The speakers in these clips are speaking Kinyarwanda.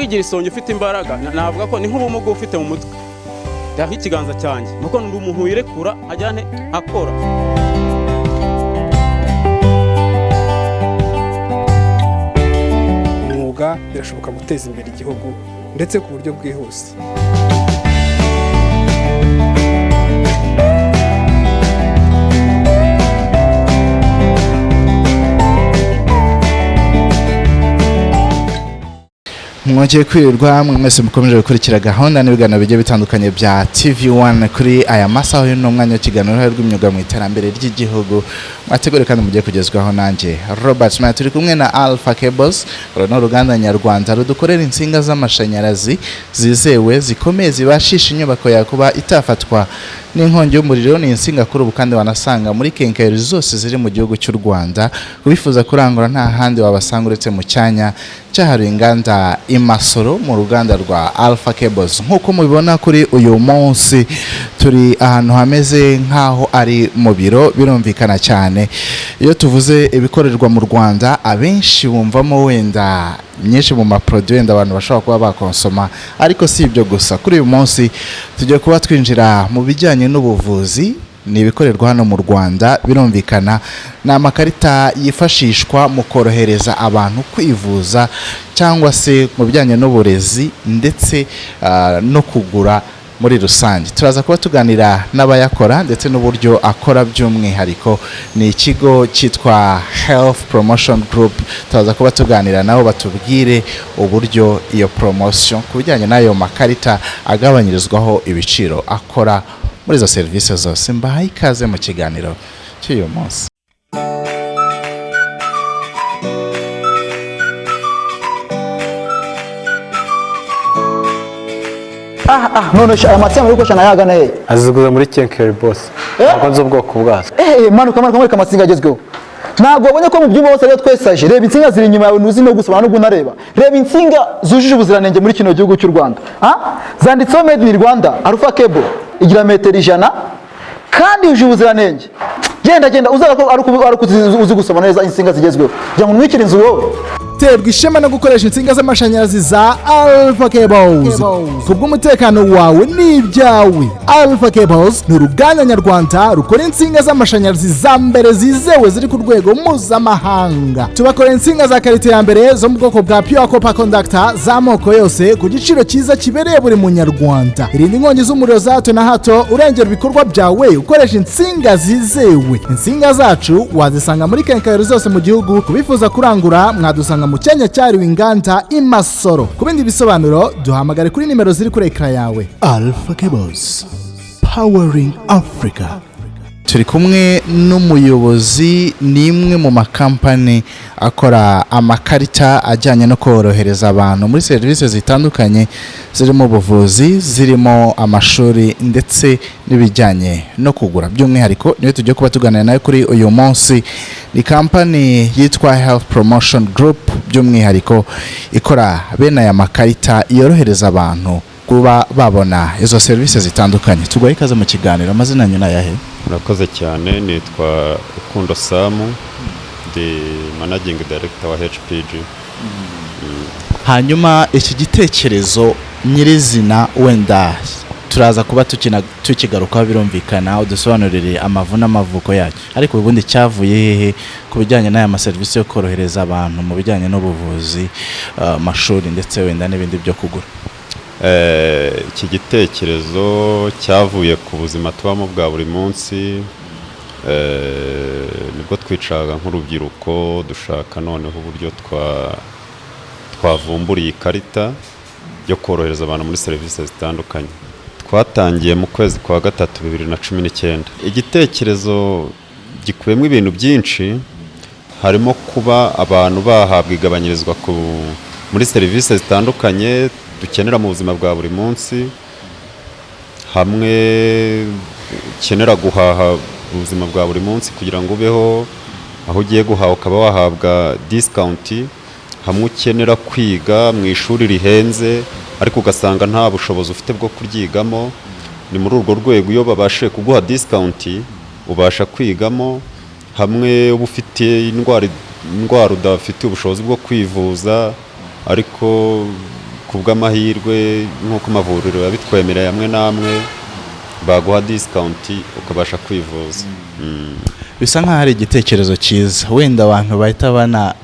kwigira isonga ufite imbaraga navuga ko ni nk'ubumuga ufite mu mutwe yaho ikiganza cyanjye nuko ndi umuntu wirekura ajyane akora. Umwuga birashoboka guteza imbere igihugu ndetse ku buryo bwihuse. Mwongeye kwirirwa mwese mukomeje gukurikira gahunda n'ibiganiro bigiye bitandukanye bya TV1 kuri aya masaha y'umwanya w'ikiganiro rw'imyuga mu iterambere ry'igihugu. Mwategure kandi mugiye kugezwaho nanjye Robert Maya. Turi kumwe na Alpha Cables, runo ruganda nyarwanda rudukorera insinga z'amashanyarazi zizewe zikomeye zibashisha inyubako yakuba itafatwa n'inkongi y'umuriro. Ni insinga kuri ubu kandi wanasanga muri kenkayori zose ziri mu gihugu cy'u Rwanda. Kubifuza kurangura nta handi wabasanga uretse mu cyanya cyahariwe inganda Imasoro mu ruganda rwa Alpha Cables. Nkuko mubibona kuri uyu munsi turi ahantu hameze nkaho ari mu biro. Birumvikana cyane iyo tuvuze ibikorerwa mu Rwanda abenshi bumvamo wenda nyinshi mu maproduit wenda abantu bashobora kuba bakonsoma, ariko si ibyo gusa. Kuri uyu munsi tugiye kuba twinjira mu bijyanye n'ubuvuzi. Ni ibikorerwa hano mu Rwanda. Birumvikana ni amakarita yifashishwa mu korohereza abantu kwivuza cyangwa se mu bijyanye n'uburezi ndetse no kugura muri rusange. Turaza kuba tuganira n'abayakora ndetse n'uburyo akora by'umwihariko. Ni ikigo cyitwa Health Promotion Group. Turaza kuba tuganira nabo batubwire uburyo iyo promotion ku bijyanye n'ayo makarita agabanyirizwaho ibiciro akora muri izo serivisi zose. Mbahaye ikaze mu kiganiro cy'uyu munsi. None aya matsinga uri gushana yaga naye aziguza muri kenkayori boss. Ntabwo nzi ubwoko bwazo. Manuka muri kamatsinga agezweho. Ntabwo wabonye ko mu byuma bose rero twesaje. Reba insinga ziri inyuma yawe nuzi no gusoma no gunareba. Reba insinga zujuje ubuziranenge muri kino gihugu cy'u Rwanda. Zanditseho made in Rwanda. Alpha Cable igira metero 100 kandi yujuje ubuziranenge. Genda uzara ko ari uzi gusoma neza insinga zigezweho. Jya mu mwikira inzu wowe. Terwa ishema no gukoresha insinga z'amashanyarazi za Alpha Cables. Kubw'umutekano wawe n'ibyawe. Alpha Cables ni uruganda nyarwanda rukora insinga z'amashanyarazi za mbere zizewe ziri ku rwego mpuzamahanga. Tubakora insinga za karite ya mbere zo mu bwoko bwa pure copper conductor z'amoko yose ku giciro cyiza kibereye buri munyarwanda. Irinda inkongi z'umuriro za hato na hato, urengera ibikorwa byawe ukoresha insinga zizewe. Insinga zacu wazisanga muri kenkayori zose mu gihugu. Kubifuza kurangura mwadusanga mu cyanya cyahariwe inganda Imasoro. Ku bindi bisobanuro duhamagare kuri nimero ziri kuri ekara yawe. Alpha Cables, powering Africa. Turi kumwe n'umuyobozi n'imwe mu makampani akora amakarita ajyanye no korohereza abantu muri serivisi zitandukanye zirimo ubuvuzi, zirimo amashuri ndetse n'ibijyanye no kugura. By'umwihariko niyo tugiye kuba tuganira nayo kuri uyu munsi. Ni kampani yitwa Health Promotion Group, by'umwihariko ikora bene aya makarita yorohereza abantu kuba babona izo serivisi zitandukanye. Tugoye ikaze mu kiganiro. Amazina yanyu nayahe? Murakoze cyane. Nitwa Rukundo Samu, ndi managing director wa HPG. Hanyuma iki gitekerezo nyirizina wenda turaza kuba tukigarukaho. Birumvikana udusobanurire amavu n'amavuko yacyo, ariko ubundi cyavuye hehe ku bijyanye n'aya maserivisi yo korohereza abantu mu bijyanye n'ubuvuzi, amashuri ndetse wenda n'ibindi byo kugura? Iki gitekerezo cyavuye ku buzima tubamo bwa buri munsi. Nibwo twicaga nk'urubyiruko dushaka noneho uburyo twavumburiye ikarita yo korohereza abantu muri serivisi zitandukanye. Twatangiye mu kwezi kwa gatatu 2019. Igitekerezo gikubiyemo ibintu byinshi, harimo kuba abantu bahabwa igabanyirizwa muri serivisi zitandukanye dukenera mu buzima bwa buri munsi. Hamwe ukenera guhaha ubuzima bwa buri munsi kugira ngo ubeho, aho ugiye guhaha ukaba wahabwa discount. Hamwe ukenera kwiga mu ishuri rihenze ariko ugasanga nta bushobozi ufite bwo kuryigamo, ni muri urwo rwego iyo babashe kuguha discount ubasha kwigamo. Hamwe uba ufite indwara udafite ubushobozi bwo kwivuza ariko ku bw'amahirwe nk'uko amavuriro yabitwemereye amwe n'amwe baguha discount ukabasha kwivuza. bisa nk'aho ari igitekerezo cyiza wenda abantu bahita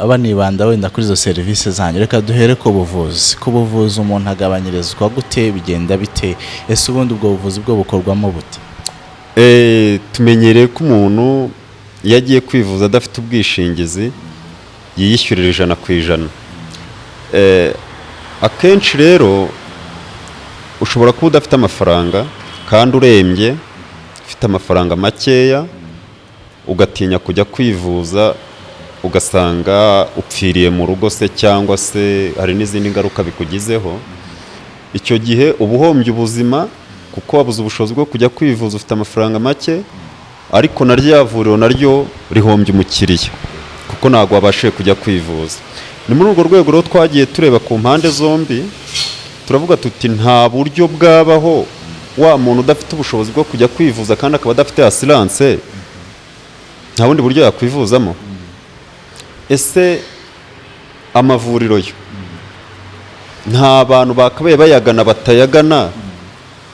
banibanda wenda kuri izo serivisi zanyu. Reka duhere ku buvuzi. Ku buvuzi umuntu agabanyirizwa gute, bigenda bite, ese ubundi ubwo buvuzi bwo bukorwamo bute? Tumenyereye ko umuntu iyo agiye kwivuza adafite ubwishingizi yiyishyurira 100%. Akenshi rero ushobora kuba udafite amafaranga kandi urembye, ufite amafaranga makeya, ugatinya kujya kwivuza, ugasanga upfiriye mu rugo se cyangwa se hari n'izindi ngaruka bikugizeho. Icyo gihe uba uhombye ubuzima kuko wabuze ubushobozi bwo kujya kwivuza, ufite amafaranga make, ariko na rya vuriro naryo rihombye umukiriya kuko ntabwo wabashije kujya kwivuza. Ni muri urwo rwego rero twagiye tureba ku mpande zombi, turavuga tuti nta buryo bwabaho wa muntu udafite ubushobozi bwo kujya kwivuza kandi akaba adafite assurance, nta bundi buryo yakwivuzamo. Ese amavuriro yo nta bantu bakabaye bayagana batayagana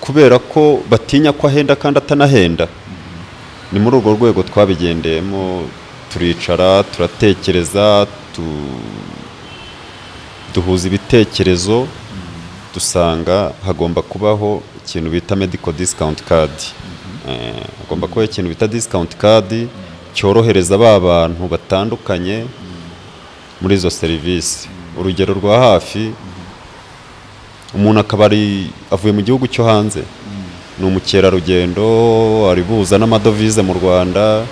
kubera ko batinya ko ahenda kandi atanahenda? Ni muri urwo rwego twabigendeyemo, turicara turatekereza, duhuza ibitekerezo, dusanga hagomba kubaho ikintu bita medical discount card. Hagomba kubaho ikintu bita discount card cyorohereza ba bantu batandukanye muri izo serivisi. Urugero rwa hafi, umuntu akaba avuye mu gihugu cyo hanze, ni umukerarugendo, ari buza n'amadovize mu Rwanda,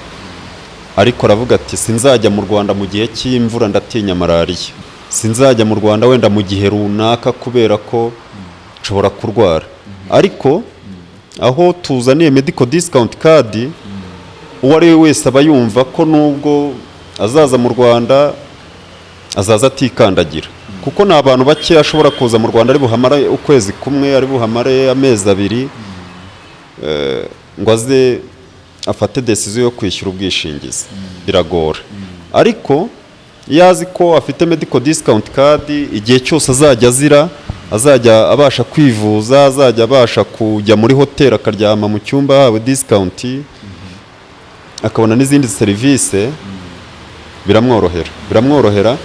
ariko aravuga ati sinzajya mu Rwanda mu gihe cy'imvura ndatinya malariya, sinzajya mu Rwanda wenda mu gihe runaka kubera ko nshobora kurwara. Ariko aho tuzaniye medical discount card, uwo ari we wese aba yumva ko nubwo azaza mu Rwanda azaza atikandagira, kuko ni abantu bake ashobora kuza mu Rwanda ari buhamare ukwezi kumwe, ari buhamare amezi 2, ngo aze afate decision yo kwishyura ubwishingizi, biragora. Ariko yazi ko afite medical discount card, igihe cyose azajya abasha kwivuza, azajya abasha kujya muri hotel akaryama mu cyumba hawe discount, akabona n'izindi serivisi, biramworohera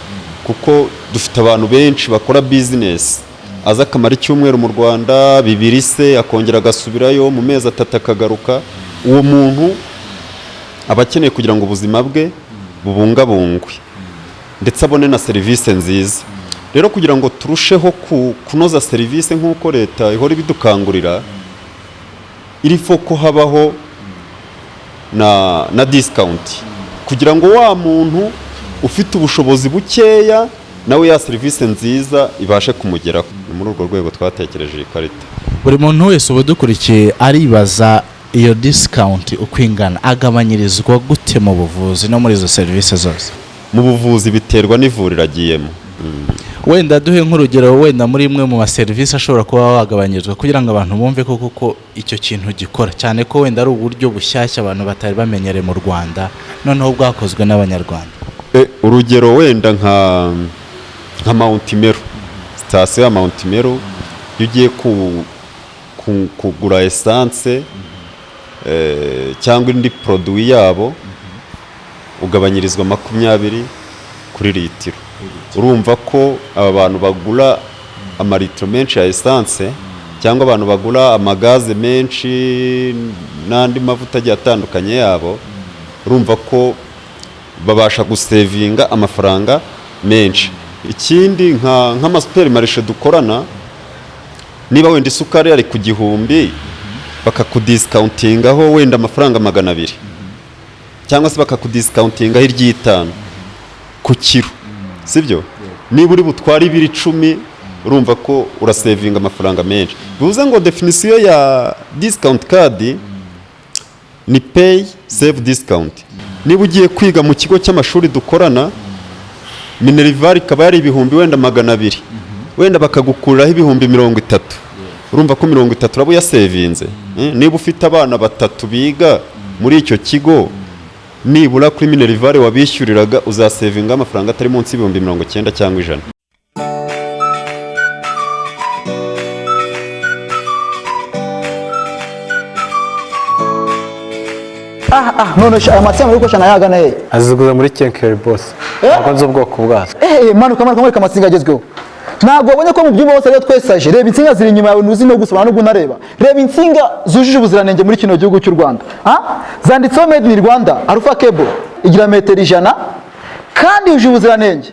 kuko dufite abantu benshi bakora business, aza akamara icyumweru mu Rwanda, 2 se akongera agasubirayo, mu mezi 3 akagaruka. Uwo muntu aba akeneye kugira ngo ubuzima bwe bubungabungwe ndetse abone na serivisi nziza. Rero kugira ngo turusheho kunoza serivisi nk'uko leta ihora ibidukangurira, irifo ko habaho na discount kugira ngo wa muntu ufite ubushobozi bukeya nawe ya serivisi nziza ibashe kumugeraho. Muri urwo rwego twatekereje iyi karita. Buri muntu wese ubudukurikiye aribaza iyo discount uko ingana, agabanyirizwa gute mu buvuzi no muri izo serivisi zose? Mu buvuzi biterwa n'ivuriro agiyemo. Wenda duhe nk'urugero, wenda muri imwe mu maserivisi ashobora kuba wagabanyirizwa kugira ngo abantu bumve ko icyo kintu gikora, cyane ko wenda ari uburyo bushyashya abantu batari bamenyereye mu Rwanda, noneho bwakozwe n'Abanyarwanda. Urugero wenda nka Mount Meru, sitasiyo ya Mount Meru, iyo ugiye kugura essence cyangwa indi produit yabo, ugabanyirizwa 20 kuri litiro. Urumva ko aba bantu bagura amaritiro menshi ya essence cyangwa abantu bagura amagaze menshi n'andi mavuta agiye atandukanye yabo, urumva ko babasha gusevinga amafaranga menshi. Ikindi nk'amasuperimarishe dukorana, niba wenda isukari ari ku 1000, bakakudiscountingaho wenda amafaranga 200, cyangwa se bakakudiscountingaho 5 ku kilo, sibyo? Niba uri butware 10, urumva ko urasevinga amafaranga menshi. Bivuze ngo definition ya discount card ni pay save discount. Niba ugiye kwiga mu kigo cy'amashuri dukorana, Minerval ikaba yari 1000 wenda 200, wenda bakagukuriraho 30, urumva ko 30 urabo yasevinze. Niba ufite abana 3 biga muri icyo kigo, nibura kuri Minerval wabishyuriraga uzasevinga amafaranga atari munsi 90,000 cyangwa 100. none aya matsinga muri gukoresha nayagana he? aziguza muri kenkeri bose ntabwo nzi ubwoko bwazo. Manuka mwereka amatsinga agezweho. Ntabwo wabonye ko mu byumba bose rero twesaje, reba insinga ziri inyuma yawe ntuzi no gusoma no gunareba. Reba insinga zujuje ubuziranenge muri kino gihugu cy'u Rwanda. Zanditseho made in Rwanda, Alpha Cable igira metero 100 kandi yuje ubuziranenge.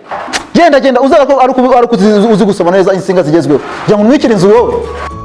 Genda uzara ko ari uzi gusoma neza insinga zigezweho. Jya mu mwikire inzu wowe.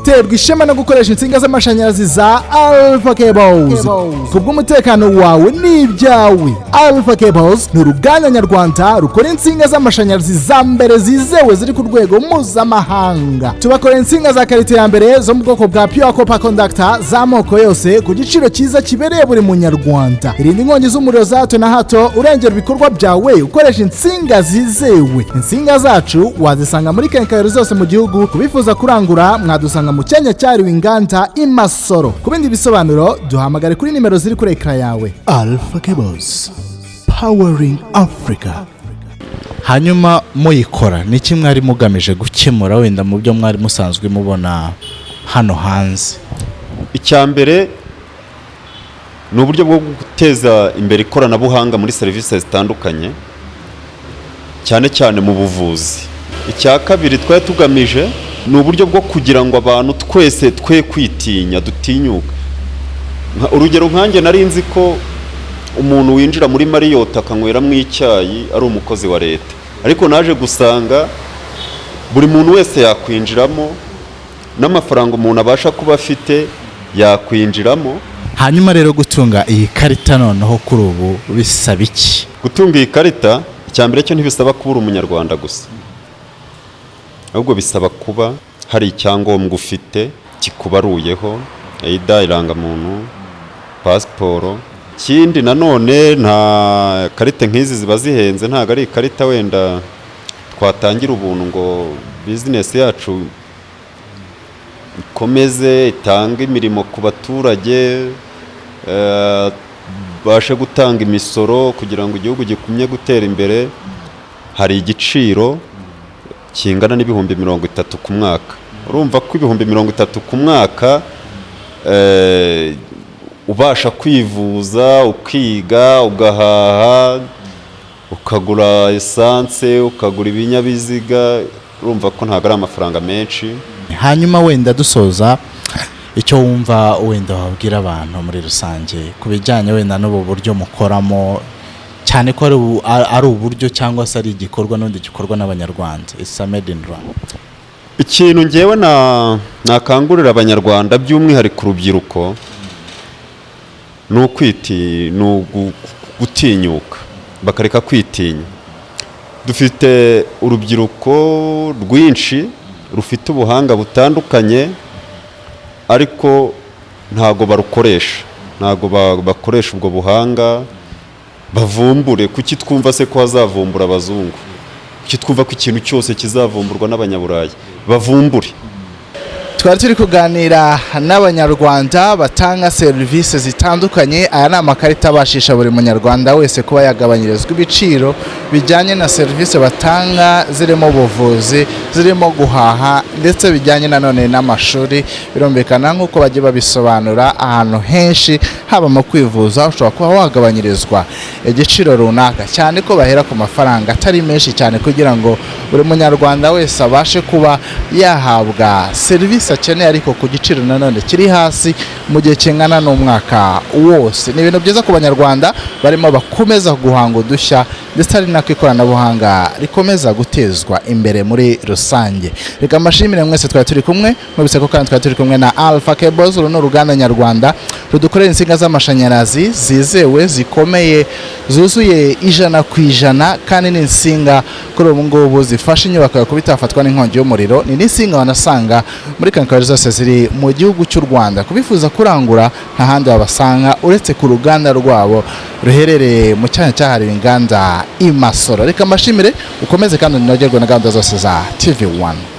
terwa ishema no gukoresha insinga z'amashanyarazi za Alpha Cables kubw'umutekano wawe n'ibyawe. Alpha Cables ni uruganda nyarwanda rukora insinga z'amashanyarazi za mbere zizewe ziri ku rwego mpuzamahanga. Tubakorera insinga za karite ya mbere zo mu bwoko bwa pure copper conductor z'amoko yose ku giciro cyiza kibereye buri munyarwanda. Irinda inkongi z'umuriro za hato na hato, urengera ibikorwa byawe ukoresha insinga zizewe. Insinga zacu wazisanga muri kenkayori zose mu gihugu. Kubifuza kurangura mwadusanga mu cyanya cyariwe inganda i Masoro. Ku bindi bisobanuro duhamagare kuri nimero ziri kuri ekara yawe. Alpha Cables, powering Africa. Hanyuma muyikora ni iki mwari mugamije gukemura wenda mu byo mwari musanzwe mubona hano hanze? Icya mbere ni uburyo bwo guteza imbere ikoranabuhanga muri serivisi zitandukanye, cyane cyane mu buvuzi. Icya kabiri twari tugamije ni uburyo bwo kugira ngo abantu twese twe kwitinya, dutinyuka. Urugero nkanjye nari nzi ko umuntu winjira muri Marriott akanyweramo icyayi ari umukozi wa leta, ariko naje gusanga buri muntu wese yakwinjiramo, n'amafaranga umuntu abasha kuba afite yakwinjiramo. Hanyuma rero gutunga iyi karita noneho kuri ubu bisaba iki? Gutunga iyi karita icya mbere cyo ntibisaba kuba umunyarwanda gusa, ahubwo bisaba kuba hari icyangombwa ufite kikubaruyeho, either irangamuntu, pasiporo. Ikindi nanone nta karita nk'izi ziba zihenze, ntabwo ari ikarita wenda twatangira ubuntu ngo bizinesi yacu ikomeze itange imirimo ku baturage, bashe gutanga imisoro kugira ngo igihugu gikumye gutera imbere. Hari igiciro kingana n'ibihumbi 30 ku mwaka. Urumva ko ibihumbi 30 ku mwaka ubasha kwivuza, ukiga, ugahaha, ukagura essence, ukagura ibinyabiziga. Urumva ko ntabwo ari amafaranga menshi. Hanyuma wenda dusoza, icyo wumva wenda wabwira abantu muri rusange ku bijyanye wenda n'ubu buryo mukoramo, cyane ko ari uburyo cyangwa se ari igikorwa n'undi gikorwa n'abanyarwanda, it's made in Rwanda. Ikintu ngewe nakangurira abanyarwanda by'umwihariko urubyiruko ni gutinyuka, bakareka kwitinya. Dufite urubyiruko rwinshi rufite ubuhanga butandukanye, ariko ntago barukoresha, ntago bakoresha ubwo buhanga bavumbure. Kuki twumva se ko hazavumbura abazungu? Kuki twumva ko ikintu cyose kizavumburwa n'abanyaburayi? Bavumbure. Twari turi kuganira n'abanyarwanda batanga serivisi zitandukanye. Aya ni amakarita abashisha buri munyarwanda wese kuba yagabanyirizwa ibiciro bijyanye na serivisi batanga, zirimo ubuvuzi, zirimo guhaha, ndetse bijyanye nanone n'amashuri. Birumvikana nk'uko bagiye babisobanura, ahantu henshi haba mu kwivuza ushobora kuba wagabanyirizwa igiciro runaka, cyane ko bahera ku mafaranga atari menshi cyane kugira ngo buri munyarwanda wese abashe kuba yahabwa serivisi akeneye, ariko ku giciro nanone kiri hasi mu gihe kingana n'umwaka wose. Ni ibintu byiza ku banyarwanda barimo bakomeza guhanga udushya, ndetse ari nako ikoranabuhanga rikomeza gutezwa imbere muri rusange. Reka mbashimire mwese twari turi kumwe, mwese ko kandi twari turi kumwe na Alpha Cables. Uru ni uruganda nyarwanda rudukorera insinga z'amashanyarazi zizewe, zikomeye, zuzuye 100%, kandi ni insinga kuri ubu ngubu zifasha inyubako yo kubitafatwa n'inkongi y'umuriro. Ni n'insinga wanasanga muri kenkayori zose ziri mu gihugu cy'u Rwanda. Kubifuza kurangura nta handi wabasanga uretse ku ruganda rwabo ruherereye mu cyanya cyahariwe inganda i Masoro. Reka mbashimire, ukomeze kandi unogerwe na gahunda zose za TV1.